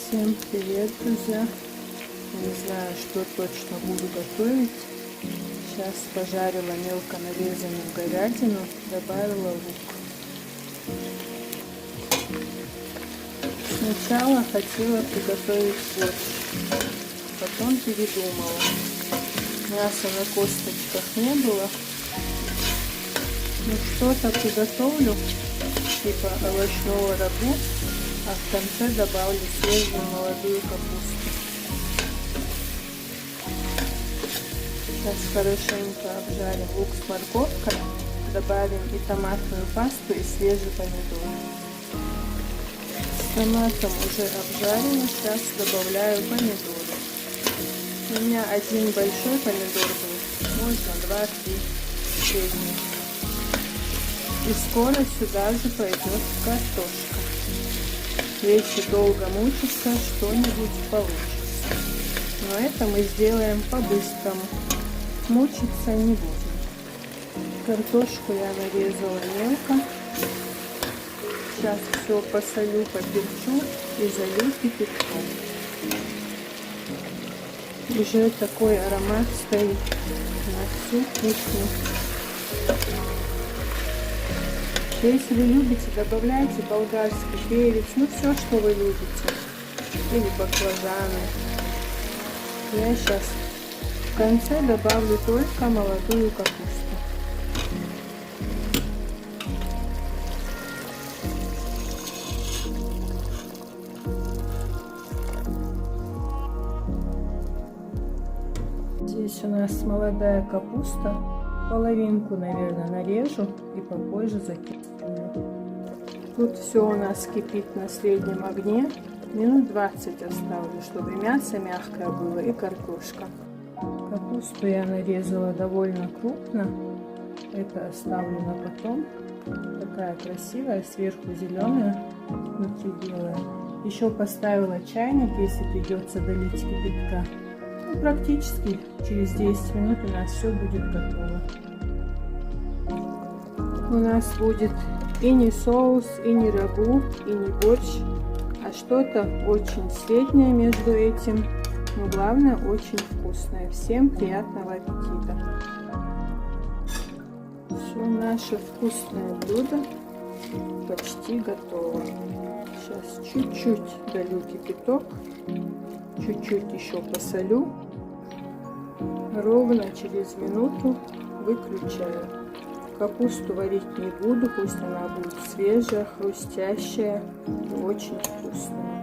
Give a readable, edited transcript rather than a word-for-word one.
Всем привет, друзья! Не знаю, что точно буду готовить. Сейчас пожарила мелко нарезанную говядину, добавила лук. Сначала хотела приготовить борщ, потом передумала. Мяса на косточках не было. Ну что-то приготовлю, типа овощного рагу, а в конце добавлю свежую молодую капусту. Сейчас хорошенько обжарим лук с морковкой, добавим и томатную пасту, и свежий помидор. С томатом уже обжарено, сейчас добавляю помидоры. У меня один большой помидор был, можно 2-3 средних. И скоро сюда же пойдет картошка. Если долго мучиться, что-нибудь получится. Но это мы сделаем по-быстрому. Мучиться не будем. Картошку я нарезала мелко. Сейчас все посолю, поперчу и залью кипятком. Уже такой аромат стоит на всю кухню. Если вы любите, добавляйте болгарский перец, ну все, что вы любите, или баклажаны. Я сейчас в конце добавлю только молодую капусту. Здесь у нас молодая капуста. Половинку, наверное, нарежу и попозже закину. Тут все у нас кипит на среднем огне. Минут 20 оставлю, чтобы мясо мягкое было и картошка. Капусту я нарезала довольно крупно. Это оставлю на потом. Такая красивая, сверху зеленая, внутри белая. Еще поставила чайник, если придется долить кипятка. Ну, практически через 10 минут у нас все будет готово. У нас будет и не соус, и не рагу, и не борщ, а что-то очень среднее между этим, но главное очень вкусное. Всем приятного аппетита! Все, наше вкусное блюдо почти готово. Сейчас чуть-чуть долью кипяток, чуть-чуть еще посолю. Ровно через минуту выключаю. Капусту варить не буду, пусть она будет свежая, хрустящая и очень вкусная.